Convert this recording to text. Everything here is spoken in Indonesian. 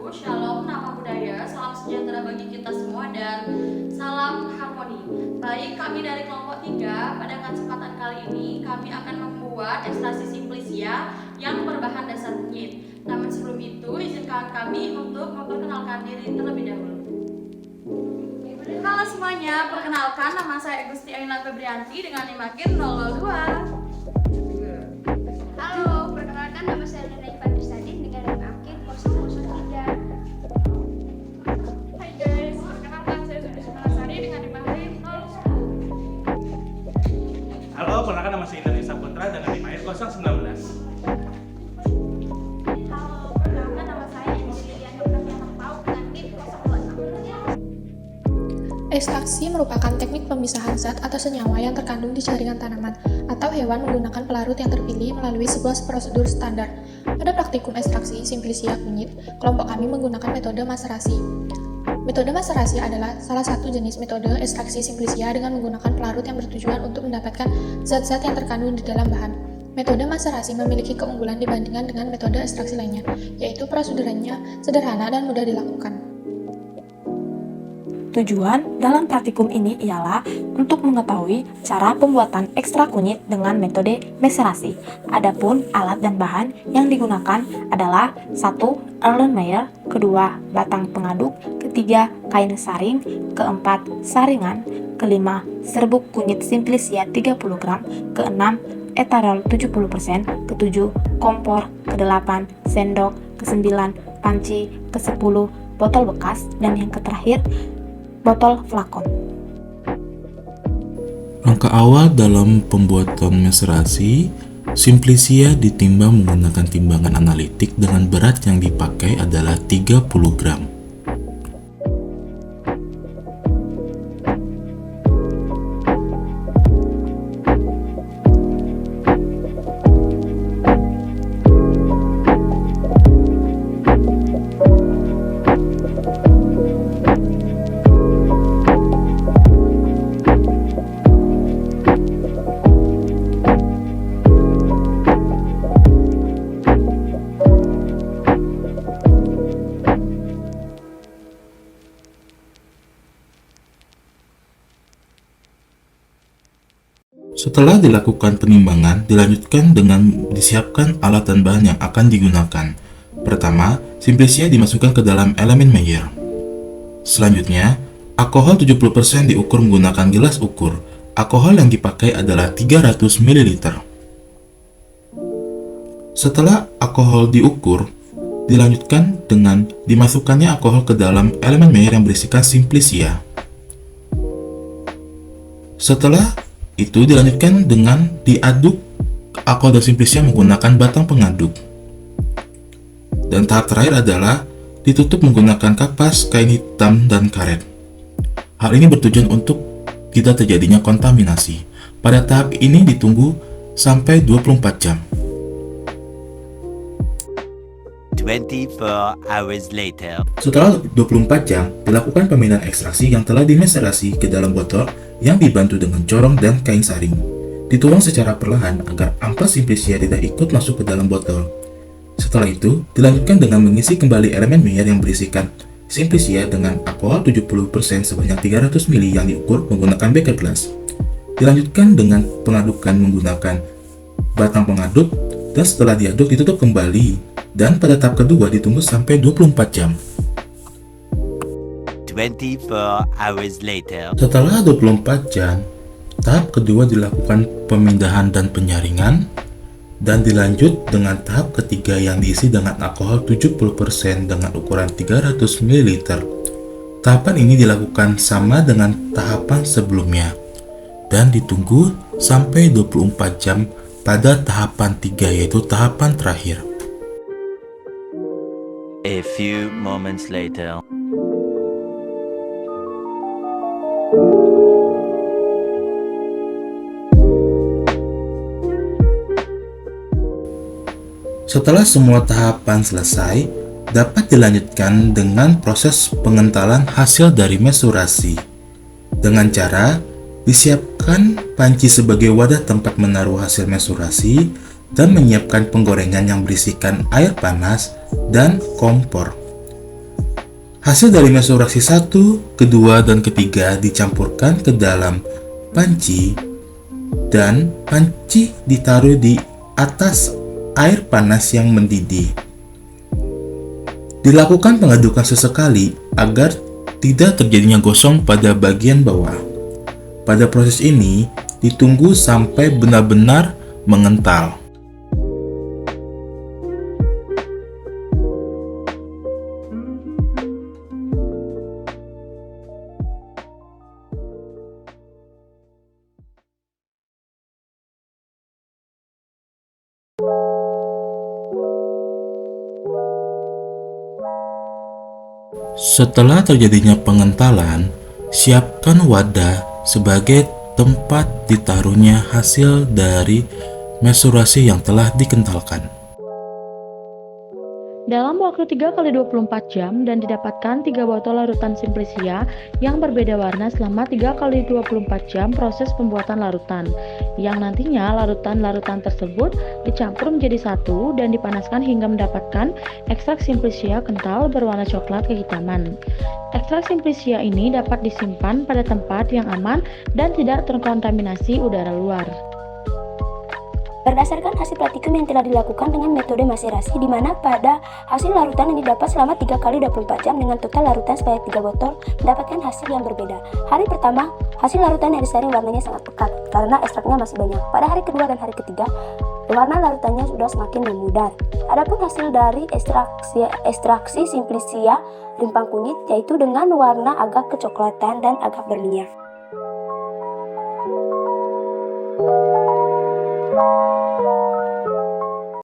Shalom, nama budaya, salam sejahtera bagi kita semua dan salam harmoni. Baik, kami dari kelompok 3, pada kesempatan kali ini kami akan membuat ekstraksi simplisia yang berbahan dasar kunyit. Namun sebelum itu, izinkan kami untuk memperkenalkan diri terlebih dahulu. Halo semuanya, perkenalkan nama saya Gusti Aina Febrianti dengan NIM akhir 002. Halo, perkenalkan nama saya Nena Ivan Sadin dengan NIM akhir 003. Hai guys, perkenalkan saya Sudi Sumanasari dengan NIM akhir 010. Halo, perkenalkan nama saya Indonesia Putra dengan NIM akhir 019. Halo, perkenalkan nama saya Liliana Praviana Pau dengan NIM 026. Ekstraksi merupakan teknik pemisahan zat atau senyawa yang terkandung di jaringan tanaman atau hewan menggunakan pelarut yang terpilih melalui sebuah prosedur standar. Pada praktikum ekstraksi simplisia kunyit, kelompok kami menggunakan metode maserasi. Metode maserasi adalah salah satu jenis metode ekstraksi simplisia dengan menggunakan pelarut yang bertujuan untuk mendapatkan zat-zat yang terkandung di dalam bahan. Metode maserasi memiliki keunggulan dibandingkan dengan metode ekstraksi lainnya, yaitu prosedurnya sederhana dan mudah dilakukan. Tujuan dalam praktikum ini ialah untuk mengetahui cara pembuatan ekstrak kunyit dengan metode maserasi. Adapun alat dan bahan yang digunakan adalah 1. Erlenmeyer, kedua batang pengaduk, ketiga kain saring, keempat saringan, kelima serbuk kunyit simplisia 30 gram, keenam etanol 70%, ketujuh kompor, kedelapan sendok, kesembilan panci, kesepuluh botol bekas, dan yang terakhir botol flakon. Langkah awal dalam pembuatan maserasi, simplisia ditimbang menggunakan timbangan analitik dengan berat yang dipakai adalah 30 gram. Setelah dilakukan penimbangan, dilanjutkan dengan disiapkan alat dan bahan yang akan digunakan. Pertama, simplisia dimasukkan ke dalam elemen Mayer. Selanjutnya, alkohol 70% diukur menggunakan gelas ukur. Alkohol yang dipakai adalah 300 ml. Setelah alkohol diukur, dilanjutkan dengan dimasukkannya alkohol ke dalam elemen Mayer yang berisikan simplisia. Setelah itu dilanjutkan dengan diaduk alkohol dan simplisia menggunakan batang pengaduk. Dan tahap terakhir adalah ditutup menggunakan kapas, kain hitam, dan karet. Hal ini bertujuan untuk tidak terjadinya kontaminasi. Pada tahap ini ditunggu sampai 24 jam. 24 hours later. Setelah 24 jam, dilakukan pemindahan ekstraksi yang telah dimaserasi ke dalam botol yang dibantu dengan corong dan kain saring. Dituang secara perlahan agar ampas simplisia tidak ikut masuk ke dalam botol. Setelah itu, dilanjutkan dengan mengisi kembali elemen Mayer yang berisikan simplisia dengan alkohol 70% sebanyak 300 ml yang diukur menggunakan beker gelas. Dilanjutkan dengan pengadukan menggunakan batang pengaduk, dan setelah diaduk ditutup kembali. Dan pada tahap kedua ditunggu sampai 24 jam. 24 hours later. Setelah 24 jam, tahap kedua dilakukan pemindahan dan penyaringan, dan dilanjut dengan tahap ketiga yang diisi dengan alkohol 70% dengan ukuran 300 ml. Tahapan ini dilakukan sama dengan tahapan sebelumnya, dan ditunggu sampai 24 jam pada tahapan 3, yaitu tahapan terakhir. A few moments later. Setelah semua tahapan selesai, dapat dilanjutkan dengan proses pengentalan hasil dari maserasi. Dengan cara disiapkan panci sebagai wadah tempat menaruh hasil maserasi dan menyiapkan penggorengan yang berisikan air panas dan kompor. Hasil dari mesurasi 1, kedua, dan ketiga dicampurkan ke dalam panci dan panci ditaruh di atas air panas yang mendidih. Dilakukan pengadukan sesekali agar tidak terjadinya gosong pada bagian bawah. Pada proses ini, ditunggu sampai benar-benar mengental. Setelah terjadinya pengentalan, siapkan wadah sebagai tempat ditaruhnya hasil dari mesurasi yang telah dikentalkan. Dalam waktu 3x24 jam dan didapatkan 3 botol larutan Simplicia yang berbeda warna selama 3x24 jam proses pembuatan larutan, yang nantinya larutan-larutan tersebut dicampur menjadi satu dan dipanaskan hingga mendapatkan ekstrak Simplicia kental berwarna coklat kehitaman. Ekstrak Simplicia ini dapat disimpan pada tempat yang aman dan tidak terkontaminasi udara luar. Berdasarkan hasil praktikum yang telah dilakukan dengan metode maserasi, di mana pada hasil larutan yang didapat selama 3x24 jam dengan total larutan sebanyak 3 botol mendapatkan hasil yang berbeda. Hari pertama, hasil larutan yang disaring warnanya sangat pekat karena ekstraknya masih banyak. Pada hari kedua dan hari ketiga, warna larutannya sudah semakin memudar. Adapun hasil dari ekstraksi Simplicia rimpang kunyit yaitu dengan warna agak kecoklatan dan agak berminyak.